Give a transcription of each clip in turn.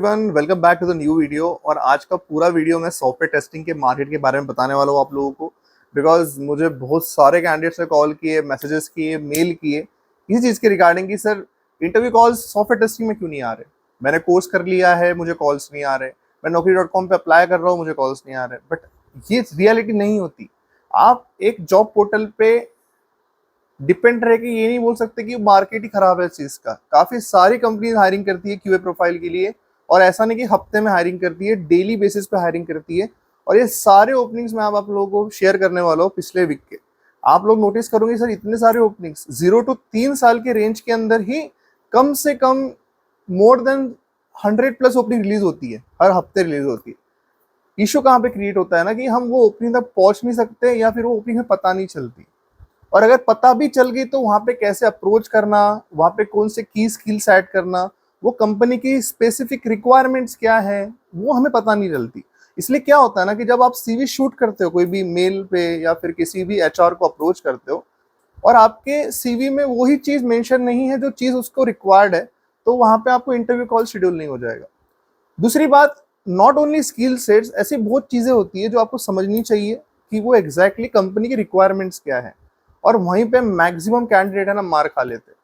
Everyone welcome back to the new video. और आज का पूरा वीडियो मैं सॉफ्टवेयर टेस्टिंग के मार्केट के बारे में बताने वाला हूँ आप लोगों को। बिकॉज मुझे बहुत सारे कैंडिडेट्स ने कॉल किए, मैसेजेस किए, मेल किए इसी चीज़ के रिगार्डिंग कि sir interview calls software testing में क्यों नहीं आ रहे। मैंने कोर्स कर लिया है, मुझे कॉल्स नहीं आ रहे। मैं Naukri.com पे अप्लाई कर रहा हूँ, मुझे कॉल्स नहीं आ रहे। बट ये रियलिटी नहीं होती। आप एक जॉब पोर्टल पे डिपेंड रह के ये नहीं बोल सकते कि मार्केट ही खराब है इस चीज का। काफी सारी कंपनीज हायरिंग करती है क्यूए प्रोफाइल के लिए, और ऐसा नहीं कि हफ्ते में हायरिंग करती है, डेली बेसिस पे हायरिंग करती है। और ये सारे ओपनिंग्स मैं अब आप लोगों को शेयर करने वाला हूँ पिछले वीक के। आप लोग नोटिस करोगे सर इतने सारे ओपनिंग्स 0 to 3 साल के रेंज के अंदर ही कम से कम मोर देन 100+ ओपनिंग रिलीज होती है, हर हफ्ते रिलीज होती है। इशू कहाँ पे क्रिएट होता है ना कि हम वो ओपनिंग तक पहुंच नहीं सकते, या फिर वो ओपनिंग में पता नहीं चलती। और अगर पता भी चल गई तो वहां पे कैसे अप्रोच करना, वहां पे कौन से की स्किल्स ऐड करना, वो कंपनी की स्पेसिफिक रिक्वायरमेंट्स क्या है, वो हमें पता नहीं चलती। इसलिए क्या होता है ना कि जब आप सीवी शूट करते हो कोई भी मेल पे या फिर किसी भी एचआर को अप्रोच करते हो, और आपके सीवी में वही चीज मेंशन नहीं है जो चीज उसको रिक्वायर्ड है, तो वहां पे आपको इंटरव्यू कॉल शेड्यूल नहीं हो जाएगा। दूसरी बात, नॉट ओनली स्किल सेट्स, ऐसी बहुत चीजें होती है जो आपको समझनी चाहिए कि वो एग्जैक्टली कंपनी की रिक्वायरमेंट्स क्या है। और वहीं पे मैक्सिमम कैंडिडेट है ना मार खा लेते हैं।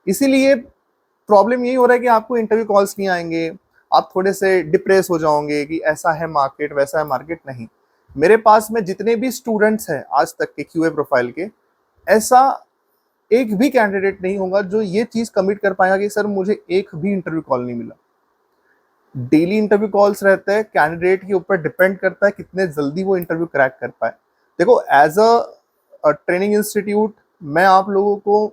इसीलिए प्रॉब्लम यही हो रहा है कि आपको इंटरव्यू कॉल्स नहीं आएंगे, आप थोड़े से डिप्रेस हो जाओगे कि ऐसा है मार्केट, वैसा है मार्केट। नहीं, मेरे पास में जितने भी स्टूडेंट्स हैं आज तक के क्यूए प्रोफाइल के, ऐसा एक भी कैंडिडेट नहीं होगा जो ये चीज कमिट कर पाएगा कि सर मुझे एक भी इंटरव्यू कॉल नहीं मिला। डेली इंटरव्यू कॉल्स रहते हैं, कैंडिडेट के ऊपर डिपेंड करता है कितने जल्दी वो इंटरव्यू क्रैक कर पाए। देखो, एज अ ट्रेनिंग इंस्टीट्यूट मैं आप लोगों को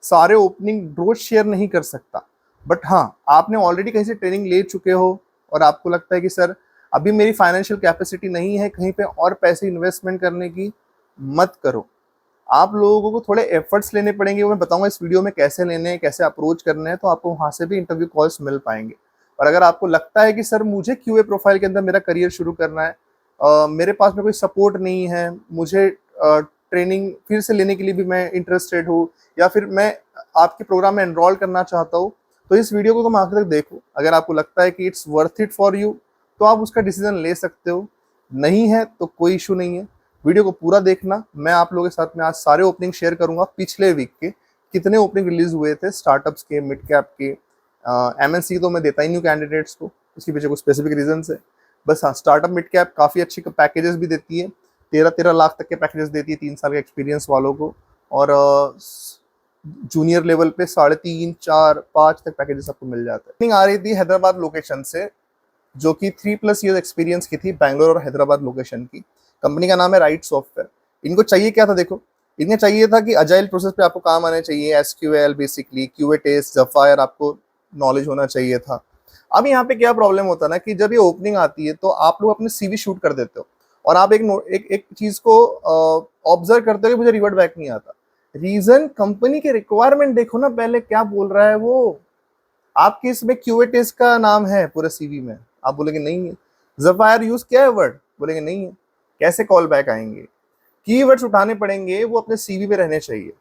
सारे ओपनिंग रोज शेयर नहीं कर सकता। बट हाँ, आपने ऑलरेडी कहीं से ट्रेनिंग ले चुके हो और आपको लगता है कि सर अभी मेरी फाइनेंशियल कैपेसिटी नहीं है कहीं पे और पैसे इन्वेस्टमेंट करने की, मत करो। आप लोगों को थोड़े एफर्ट्स लेने पड़ेंगे, वो मैं बताऊंगा इस वीडियो में कैसे लेने हैं, कैसे अप्रोच करने हैं, तो आपको वहां से भी इंटरव्यू कॉल्स मिल पाएंगे। और अगर आपको लगता है कि सर मुझे क्यूए प्रोफाइल के अंदर मेरा करियर शुरू करना है, मेरे पास में कोई सपोर्ट नहीं है, मुझे ट्रेनिंग फिर से लेने के लिए भी मैं इंटरेस्टेड हूँ, या फिर मैं आपके प्रोग्राम में एनरोल करना चाहता हूँ, तो इस वीडियो को तुम आखिर तक देखो। अगर आपको लगता है कि it's worth it for you, तो आप उसका डिसीजन ले सकते हो। नहीं है तो कोई इशू नहीं है। वीडियो को पूरा देखना। मैं आप लोगों के साथ में आज सारे ओपनिंग शेयर करूंगा पिछले वीक के, कितने ओपनिंग रिलीज हुए थे स्टार्टअप्स के, मिड कैप के। एमएनसी तो मैं देता ही नहीं हूँ कैंडिडेट्स को, उसके पीछे कुछ स्पेसिफिक रीजन है। बस हाँ, स्टार्टअप मिड कैप काफ़ी अच्छी पैकेजेस भी देती है, 13-13 लाख तक के पैकेजेस देती है 3 साल के एक्सपीरियंस वालों को। और जूनियर लेवल पे 3.5, 4, 5 तक पैकेजेस आपको मिल जाता है। आ रही थी हैदराबाद लोकेशन से, जो कि 3+ ईयर एक्सपीरियंस की थी, बैंगलोर और हैदराबाद लोकेशन की। कंपनी का नाम है राइट सॉफ्टवेयर। इनको चाहिए क्या था, देखो, इन्हें चाहिए था कि अजाइल प्रोसेस पे आपको काम आने चाहिए, एसक्यूएल बेसिकली, क्यूए टेस्ट, जफायर आपको नॉलेज होना चाहिए था। अब यहाँ पे क्या प्रॉब्लम होता है ना कि जब ये ओपनिंग आती है तो आप लोग अपने सीवी शूट कर देते हो, और आप एक चीज को ऑब्जर्व करते हो कि मुझे रिवर्ट बैक नहीं आता। रीजन, कंपनी के रिक्वायरमेंट देखो ना पहले क्या बोल रहा है वो। आपके इसमें क्यूए टेस्ट का नाम है पूरे सीवी में, आप बोलेंगे नहीं है। जफायर यूज किया है वर्ड, बोलेंगे नहीं है। कैसे कॉल बैक आएंगे? कीवर्ड्स उठाने पड़ेंगे, वो अपने सीवी पे रहने चाहिए।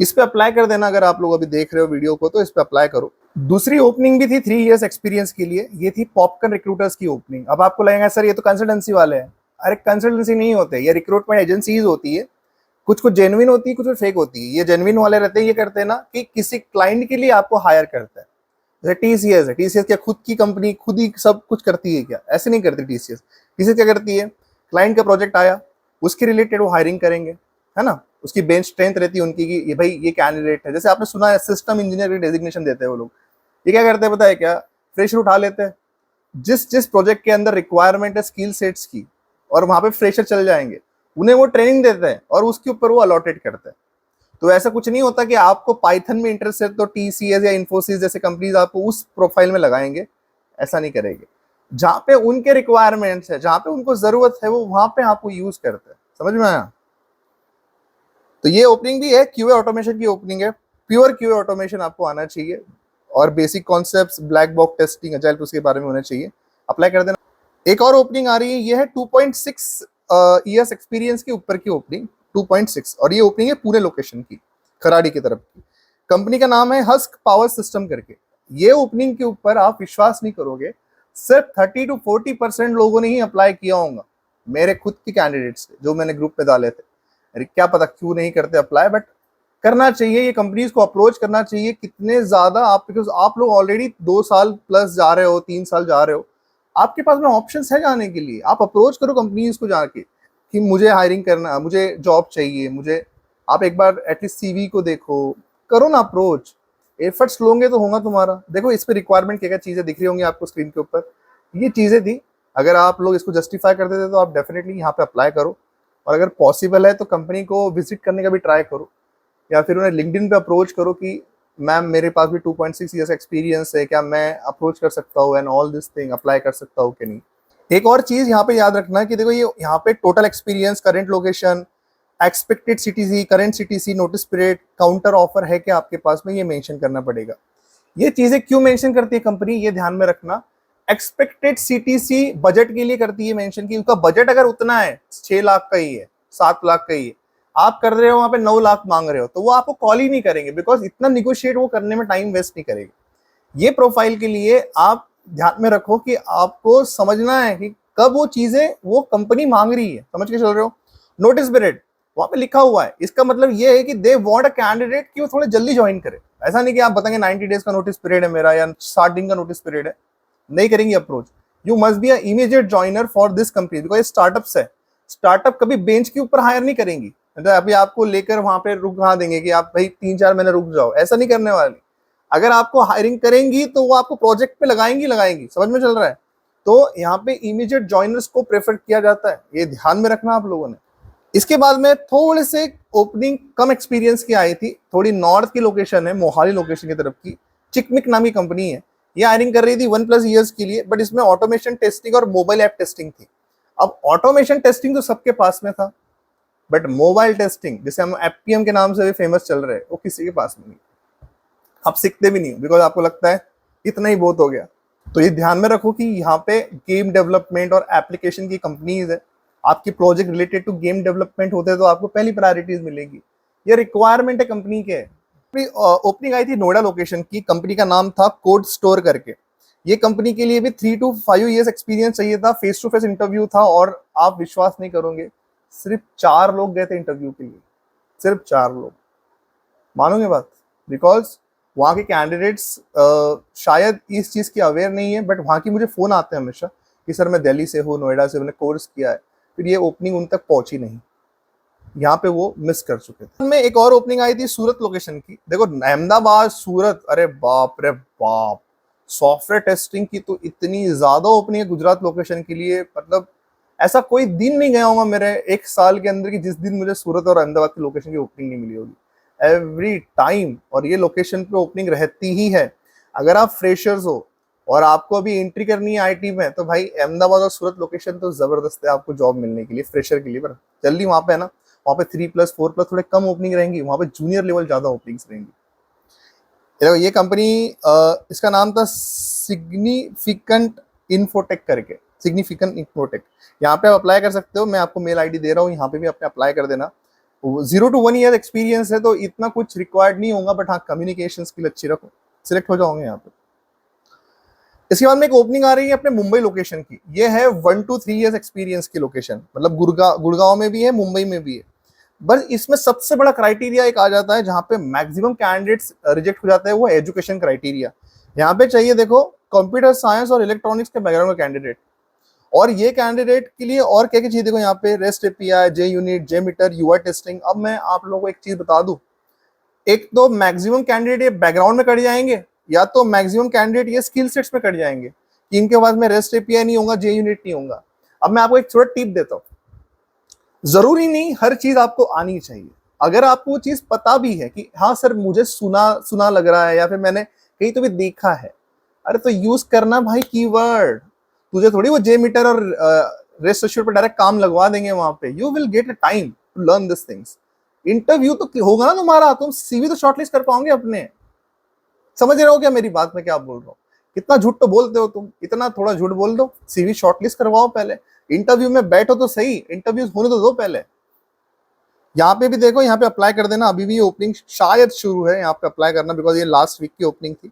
इस पे अप्लाई कर देना। अगर आप लोग अभी देख रहे हो वीडियो को तो इस पे अप्लाई करो। दूसरी ओपनिंग भी थी 3 इयर्स एक्सपीरियंस के लिए, ये थी पॉपकॉर्न रिक्रूटर्स की ओपनिंग। अब आपको लगेगा सर ये तो कंसल्टेंसी वाले हैं। अरे कंसल्टेंसी नहीं होते, ये रिक्रूटमेंट एजेंसीज होती है। कुछ कुछ जेन्युइन होती है, कुछ कुछ फेक होती है। ये जेन्युइन वाले रहते हैं, ये करते हैं ना कि किसी क्लाइंट के लिए आपको हायर करता है। जैसे टीसीएस है, टीसीएस क्या खुद की कंपनी खुद ही सब कुछ करती है क्या? ऐसे नहीं करती टीसीएस। टीसीएस क्या करती है, क्लाइंट का प्रोजेक्ट आया, उसके रिलेटेड वो हायरिंग करेंगे, है ना। उसकी बेंच स्ट्रेंथ रहती है उनकी कि ये भाई ये कैंडिडेट है। जैसे आपने सुना है सिस्टम इंजीनियर की डेजिग्नेशन देते हैं वो लोग। ये क्या करते हैं पता है क्या? फ्रेशर उठा लेते हैं, जिस जिस प्रोजेक्ट के अंदर रिक्वायरमेंट है स्किल सेट्स की, और वहां पे फ्रेशर चल जाएंगे, उन्हें वो ट्रेनिंग देते हैं और उसके ऊपर वो अलॉटेड करते हैं। तो ऐसा कुछ नहीं होता कि आपको पाइथन में इंटरेस्ट है तो टीसीएस या इन्फोसिस जैसे कंपनीज आपको उस प्रोफाइल में लगाएंगे, ऐसा नहीं करेंगे। जहां पे उनके रिक्वायरमेंट्स है, जहां पे उनको जरूरत है, वो वहां पे आपको यूज करते हैं। समझ में आया? तो ये ओपनिंग भी है, क्यूए ऑटोमेशन की ओपनिंग है। प्योर क्यूए ऑटोमेशन आपको आना चाहिए, और basic concepts, black box testing, agile उसके बारे में होना चाहिए। अप्लाई कर देना। एक और ओपनिंग आ रही है, ये है 2.6 ईयर्स एक्सपीरियंस के ऊपर की ओपनिंग, 2.6, और ये ओपनिंग है पुणे लोकेशन की, खराड़ी की तरफ की। कंपनी का नाम है हस्क पावर सिस्टम करके। ये ओपनिंग के ऊपर आप विश्वास नहीं करोगे, सिर्फ 30 to 40% लोगों ने ही अप्लाई किया होगा, मेरे खुद के कैंडिडेट्स जो मैंने ग्रुप पे डाले थे। अरे क्या पता क्यों नहीं करते अप्लाई, बट करना चाहिए, ये कंपनीज को अप्रोच करना चाहिए। कितने ज्यादा आप, बिकॉज आप लोग ऑलरेडी 2 साल प्लस जा रहे हो, 3 साल जा रहे हो, आपके पास में ऑप्शंस है जाने के लिए। आप अप्रोच करो कंपनीज को जाके कि मुझे हायरिंग करना, मुझे जॉब चाहिए, मुझे, आप एक बार एटलीस्ट सीवी को देखो, करो ना अप्रोच। एफर्ट्स लोगे तो होगा तुम्हारा। देखो इस पे रिक्वायरमेंट क्या क्या चीजें दिख रही होंगी आपको स्क्रीन के ऊपर, ये चीजें थी। अगर आप लोग इसको जस्टिफाई करते थे तो आप डेफिनेटली यहाँ पे अप्लाई करो, और अगर पॉसिबल है तो कंपनी को विजिट करने का भी ट्राई करो, या फिर उन्हें लिंक्डइन पे अप्रोच करो कि मैम मेरे पास भी 2.6 ईयर्स एक्सपीरियंस है, क्या मैं अप्रोच कर सकता हूँ and all this thing, apply कर सकता हूँ कि नहीं। एक और चीज यहाँ पे याद रखना है कि देखो ये यहाँ पे total experience, current location, expected CTC, current CTC, notice period, counter offer है कि आपके पास में, ये मेंशन करना पड़ेगा। ये चीजें क्यों मेंशन करती है कंपनी, ये ध्यान में रखना। एक्सपेक्टेड सीटीसी बजट के लिए करती है मेंशन, कि उसका बजट अगर उतना है, 6 लाख का ही है, 7 लाख का ही है, आप कर रहे हो वहां पे 9 लाख मांग रहे हो, तो वो आपको कॉल ही नहीं करेंगे, बिकॉज इतना निगोशिएट वो करने में टाइम वेस्ट नहीं करेंगे। ये प्रोफाइल के लिए आप ध्यान में रखो कि आपको समझना है कि कब वो चीजें वो कंपनी मांग रही है, समझ के चल रहे हो। नोटिस पीरियड वहां पे लिखा हुआ है, इसका मतलब ये है कि दे वांट अ कैंडिडेट कि वो थोड़े जल्दी ज्वाइन करे। ऐसा नहीं कि आप बताएंगे 90 डेज का नोटिस पीरियड है मेरा, या 60 दिन का नोटिस पीरियड है, नहीं करेंगे approach. You must be a immediate joiner for this company, because startups है, स्टार्टअप कभी बेंच के ऊपर हायर नहीं करेंगी। मतलब अभी आपको लेकर वहां पे रुक कहाँ देंगे कि आप भाई 3-4 महीने रुक जाओ, ऐसा नहीं करने वाली। अगर आपको हायरिंग करेंगी तो वो आपको प्रोजेक्ट पे लगाएंगी, समझ में चल रहा है। तो यहाँ पे इमीडिएट ज्वाइनर्स को प्रेफर किया जाता है, ये ध्यान में रखना आप लोगों ने। इसके बाद में थोड़े से ओपनिंग कम एक्सपीरियंस की आई थी, थोड़ी नॉर्थ की लोकेशन है, मोहाली लोकेशन की तरफ की, चिकमिक नामी कंपनी है। ये हायरिंग कर रही थी 1+ ईयर्स के लिए, बट इसमें ऑटोमेशन टेस्टिंग और मोबाइल ऐप टेस्टिंग थी। अब ऑटोमेशन टेस्टिंग तो सबके पास में था, बट मोबाइल टेस्टिंग जिसे हम एफपीएम के नाम से भी फेमस चल रहे हैं, वो किसी के पास में नहीं। आप सीखते भी नहीं, बिकॉज आपको लगता है इतना ही बहुत हो गया। तो ये ध्यान में रखो कि यहाँ पे गेम डेवलपमेंट और एप्लीकेशन की कंपनीज है, आपकी project related to game development होते हैं तो आपको पहली प्रायोरिटीज मिलेगी, ये रिक्वायरमेंट है कंपनी के। ओपनिंग आई थी नोएडा लोकेशन की, कंपनी का नाम था कोड स्टोर करके। ये कंपनी के लिए भी 3 to 5 ईयर्स एक्सपीरियंस चाहिए था, फेस टू फेस इंटरव्यू था, और आप विश्वास नहीं करोगे सिर्फ 4 लोग गए थे इंटरव्यू के लिए, सिर्फ 4 लोग। मानोगे बात? बिकॉज वहाँ के कैंडिडेट्स शायद इस चीज़ की अवेयर नहीं है, बट वहाँ की मुझे फ़ोन आते हैं हमेशा कि सर मैं दिल्ली से हूँ, नोएडा से, मैंने कोर्स किया है, फिर ये ओपनिंग उन तक पहुंची नहीं, यहाँ पे वो मिस कर चुके थे। में एक और ओपनिंग आई थी सूरत लोकेशन की। देखो अहमदाबाद, सूरत, अरे बाप रे बाप, सॉफ्टवेयर टेस्टिंग की तो इतनी ज्यादा ओपनिंग है गुजरात लोकेशन के लिए, मतलब ऐसा कोई दिन नहीं गया होगा मेरे 1 साल के अंदर कि जिस दिन मुझे सूरत और अहमदाबाद की लोकेशन की ओपनिंग नहीं मिली होगी, एवरी टाइम। और ये लोकेशन पे ओपनिंग रहती ही है। अगर आप फ्रेशर्स हो और आपको अभी एंट्री करनी है आईटी में, तो भाई अहमदाबाद और सूरत लोकेशन तो जबरदस्त है आपको जॉब मिलने के लिए, फ्रेशर के लिए। पर जल्दी वहां पे है ना, वहाँ पे 3+4+ थोड़े कम ओपनिंग रहेंगी, वहाँ पे जूनियर लेवल ज्यादा ओपनिंग्स रहेंगी। ये कंपनी, इसका नाम था सिग्निफिकेंट इन्फोटेक करके, सिग्निफिकेंट इन्फोटेक। यहाँ पे आप अप्लाई कर सकते हो, मैं आपको मेल आईडी दे रहा हूँ, यहाँ पे भी अपने अप्लाई कर देना। 0 to 1 ईयर एक्सपीरियंस है तो इतना कुछ रिक्वायर्ड नहीं होगा, बट हाँ कम्युनिकेशन स्किल अच्छी रखो, सिलेक्ट हो जाओगे यहाँ पे। इसके बाद में एक ओपनिंग आ रही है अपने मुंबई लोकेशन की, ये है 1 to 3 ईयर्स एक्सपीरियंस की लोकेशन, मतलब गुड़गांव में भी है, मुंबई में भी है। बस इसमें सबसे बड़ा क्राइटेरिया एक आ जाता है जहां पे मैक्सिमम कैंडिडेट्स रिजेक्ट हो जाते हैं, वो एजुकेशन क्राइटेरिया। यहाँ पे चाहिए देखो कंप्यूटर साइंस और इलेक्ट्रॉनिक्स के बैकग्राउंड का कैंडिडेट। और ये कैंडिडेट के लिए और क्या क्या चाहिए देखो, यहाँ पे रेस्ट एपीआई, जे यूनिट, जे मीटर, यूआई टेस्टिंग। अब मैं आप लोगों को एक चीज बता दूं, एक तो मैक्सिमम कैंडिडेट ये बैकग्राउंड में कट जाएंगे, या तो मैक्सिमम कैंडिडेट ये स्किल सेट्स में कट जाएंगे कि इनके पास में रेस्ट एपीआई नहीं होगा, जे यूनिट नहीं होगा। अब मैं आपको एक छोटा टिप देता हूँ, जरूरी नहीं हर चीज आपको आनी चाहिए। अगर आपको वो चीज पता भी है कि हाँ सर मुझे सुना सुना लग रहा है, या फिर मैंने कहीं तो भी देखा है, अरे तो यूज करना भाई कीवर्ड। तुझे थोड़ी वो जे मीटर और रेस्ट एश्योर पर डायरेक्ट काम लगवा देंगे वहां पे। You will get a time to learn this things. Interview तो होगा ना तुम्हारा, तुम सीवी तो शॉर्टलिस्ट कर पाओगे अपने। समझ रहे हो क्या मेरी बात, में क्या बोल रहा हूँ? कितना झूठ तो बोलते हो तुम, इतना थोड़ा झूठ बोल दो, सीवी शॉर्टलिस्ट करवाओ पहले, इंटरव्यू में बैठो तो सही, इंटरव्यू होने तो दो पहले। यहाँ पे भी देखो, यहाँ पे अप्लाई कर देना, अभी भी ओपनिंग शायद शुरू है, यहाँ पे अप्लाई करना, बिकॉज ये लास्ट वीक की ओपनिंग थी।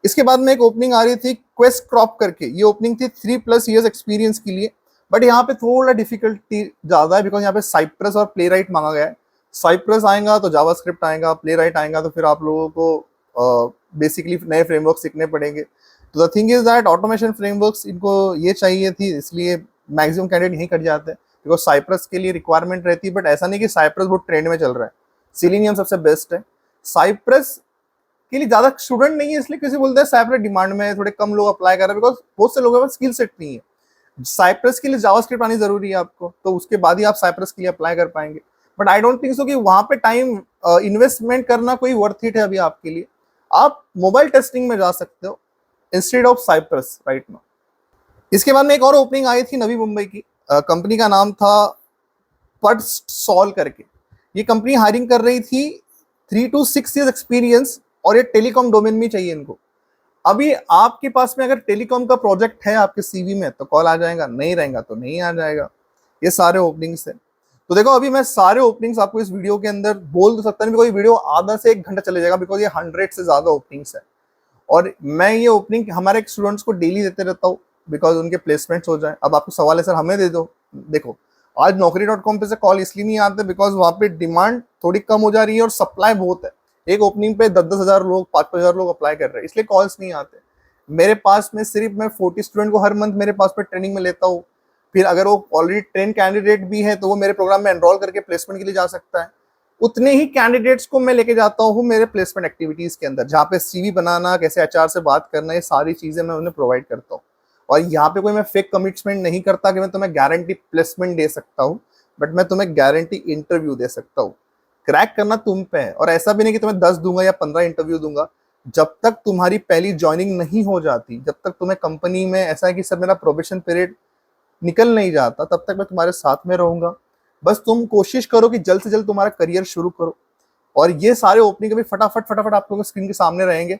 इसके बाद में एक ओपनिंग आ रही थी क्वेस्ट क्रॉप करके, ये ओपनिंग थी 3+ ईयर्स एक्सपीरियंस के लिए, बट यहाँ पे थोड़ा डिफिकल्टी ज्यादा है बिकॉज यहाँ पे साइप्रस और प्ले राइट मांगा गया है। साइप्रस आएगा तो जावास्क्रिप्ट आएगा, प्ले राइट आएगा तो फिर आप लोगों को बेसिकली नए फ्रेमवर्क सीखने पड़ेंगे। तो the thing is that automation frameworks इनको ये चाहिए थी, इसलिए मैक्सिमम कैंडिडेट यहीं कट जाते हैं बिकॉज साइप्रस के लिए रिक्वायरमेंट रहती है, बट ऐसा नहीं कि साइप्रस बहुत ट्रेंड में चल रहा है, सिलेनियम सबसे बेस्ट है। साइप्रस के लिए ज्यादा स्टूडेंट नहीं है, इसलिए किसी बोलते हैं साइप्रस डिमांड में है, थोड़े कम लोग अप्लाई कर रहे हैं बिकॉज बहुत से लोगों के पास स्किल सेट नहीं है। साइप्रस के लिए जावास्क्रिप्ट आनी जरूरी है आपको, तो उसके बाद ही आप साइप्रस के लिए अप्लाई कर पाएंगे। But I don't think so कि वहां पे टाइम इन्वेस्टमेंट करना कोई वर्थ इट है अभी आपके लिए। आप मोबाइल टेस्टिंग में जा सकते हो instead of Cypress right now. इसके बाद में एक और ओपनिंग आई थी नवी मुंबई की, कंपनी का नाम था पडसॉल करके। ये कंपनी हायरिंग कर रही थी 3 to 6 ईयर्स एक्सपीरियंस, और ये टेलीकॉम डोमेन में चाहिए इनको। अभी आपके पास में अगर टेलीकॉम का प्रोजेक्ट है आपके सीवी में तो कॉल आ जाएगा, नहीं रहेगा तो नहीं आ जाएगा। ये सारे ओपनिंग्स है। तो देखो अभी मैं सारे ओपनिंग्स आपको इस वीडियो के अंदर बोल तो सकता नहीं बिकॉज ये वीडियो आधा से 1 घंटा चले जाएगा बिकॉज ये 100 से ज्यादा ओपनिंग्स है, और मैं ये ओपनिंग हमारे स्टूडेंट्स को डेली देते रहता हूँ बिकॉज उनके प्लेसमेंट्स हो जाए। अब आपको सवाल है सर हमें दे दो, देखो आज naukri.com पे से कॉल इसलिए नहीं आते बिकॉज वहां पे डिमांड थोड़ी कम हो जा रही है और सप्लाई बहुत है। एक ओपनिंग पे 10,000 लोग 5,000 लोग अप्लाई कर रहे हैं, इसलिए कॉल्स नहीं आते। मेरे पास में सिर्फ मैं 40 स्टूडेंट को हर मंथ मेरे पास पे ट्रेनिंग में लेता हूँ, फिर अगर वो ऑलरेडी ट्रेन कैंडिडेट भी है तो वो मेरे प्रोग्राम में एनरोल करके प्लेसमेंट के लिए जा सकता है। उतने ही कैंडिडेट्स को मैं लेके जाता हूँ मेरे प्लेसमेंट एक्टिविटीज के अंदर, जहाँ पे सीवी बनाना, कैसे एचआर से बात करना, ये सारी चीजें मैं उन्हें प्रोवाइड करता हूँ। और यहाँ पे कोई मैं फेक कमिटमेंट नहीं करता कि मैं तुम्हें गारंटी प्लेसमेंट दे सकता हूँ, बट मैं तुम्हें गारंटी इंटरव्यू दे सकता हूँ। क्रैक करना तुम पे है, और ऐसा भी नहीं कि तुम्हें 10 दूंगा या 15 इंटरव्यू दूंगा। जब तक तुम्हारी पहली ज्वाइनिंग नहीं हो जाती, जब तक तुम्हें कंपनी में ऐसा है कि सर मेरा प्रोबेशन पीरियड निकल नहीं जाता, तब तक मैं तुम्हारे साथ में रहूंगा। बस तुम कोशिश करो कि जल्द से जल्द तुम्हारा करियर शुरू करो। और ये सारे ओपनिंग अभी फटाफट फटाफट आप लोगों के स्क्रीन के सामने रहेंगे,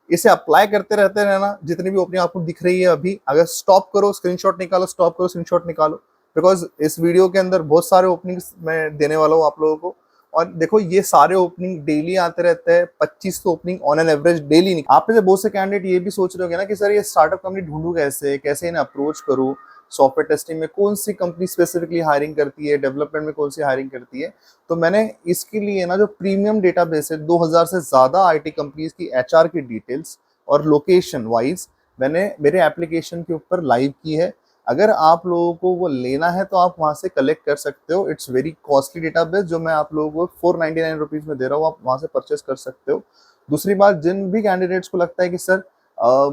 इसे अप्लाई करते रहते रहना। जितनी भी ओपनिंग आपको दिख रही है अभी, अगर स्टॉप करो स्क्रीनशॉट निकालो, स्टॉप करो स्क्रीनशॉट निकालो, बिकॉज इस वीडियो के अंदर बहुत सारे ओपनिंग्स मैं देने वाला हूँ आप लोगों को। और देखो ये सारे ओपनिंग डेली आते रहते हैं, 25 opening on an average daily. आप में से बहुत से कैंडिडेट ये भी सोच रहे होंगे ना कि सर ये स्टार्टअप कंपनी ढूंढूं कैसे, कैसे इन्हें अप्रोच करूँ, सॉफ्टवेयर टेस्टिंग में कौन सी कंपनी स्पेसिफिकली हायरिंग करती है, डेवलपमेंट में कौन सी हायरिंग करती है। तो मैंने इसके लिए ना जो प्रीमियम डेटाबेस है 2000 से ज्यादा आईटी कंपनीज की एचआर की डिटेल्स और लोकेशन वाइज मैंने मेरे एप्लीकेशन के ऊपर लाइव की है। अगर आप लोगों को वो लेना है तो आप वहां से कलेक्ट कर सकते हो। इट्स वेरी कॉस्टली डेटाबेस जो मैं आप लोगों को 499 रुपीज में दे रहा हूँ, आप वहां से परचेस कर सकते हो। दूसरी बात, जिन भी कैंडिडेट्स को लगता है कि सर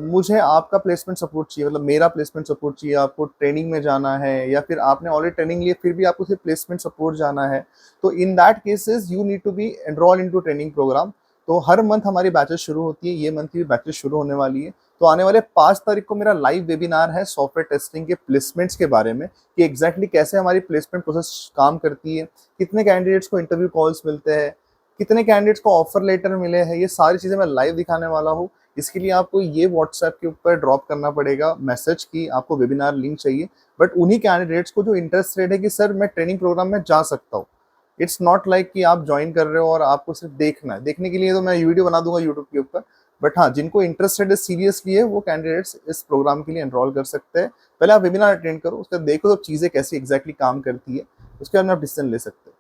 मुझे आपका प्लेसमेंट सपोर्ट चाहिए, मतलब मेरा प्लेसमेंट सपोर्ट चाहिए, आपको ट्रेनिंग में जाना है या फिर आपने ऑलरेडी ट्रेनिंग ली फिर भी आपको सिर्फ प्लेसमेंट सपोर्ट जाना है, तो in that cases you need to be enroll into training program. तो हर मंथ हमारी बैचेस शुरू होती है, ये मंथ की बैचेस शुरू होने वाली है। तो आने वाले 5 तारीख को मेरा लाइव वेबिनार है सॉफ्टवेयर टेस्टिंग के प्लेसमेंट्स के बारे में, कि एग्जैक्टली कैसे हमारी प्लेसमेंट प्रोसेस काम करती है, कितने कैंडिडेट्स को इंटरव्यू कॉल्स मिलते हैं, कितने कैंडिडेट्स को ऑफर लेटर मिले हैं, ये सारी चीजें मैं लाइव दिखाने वाला हूँ। इसके लिए आपको ये व्हाट्सएप के ऊपर ड्रॉप करना पड़ेगा मैसेज की आपको वेबिनार लिंक चाहिए, बट उन्हीं कैंडिडेट्स को जो इंटरेस्टेड है कि सर मैं ट्रेनिंग प्रोग्राम में जा सकता हूँ। इट्स नॉट लाइक कि आप ज्वाइन कर रहे हो और आपको सिर्फ देखना है, देखने के लिए तो मैं वीडियो बना दूंगा यूट्यूब के ऊपर, बट हाँ जिनको इंटरेस्टेड है सीरियसली है वो कैंडिडेट्स इस प्रोग्राम के लिए एनरोल कर सकते हैं। पहले आप वेबिनार अटेंड करो, उसके बाद देखो तो चीज़ें कैसी एग्जैक्टली काम करती है, उसके बाद आप डिसीजन ले सकते हो।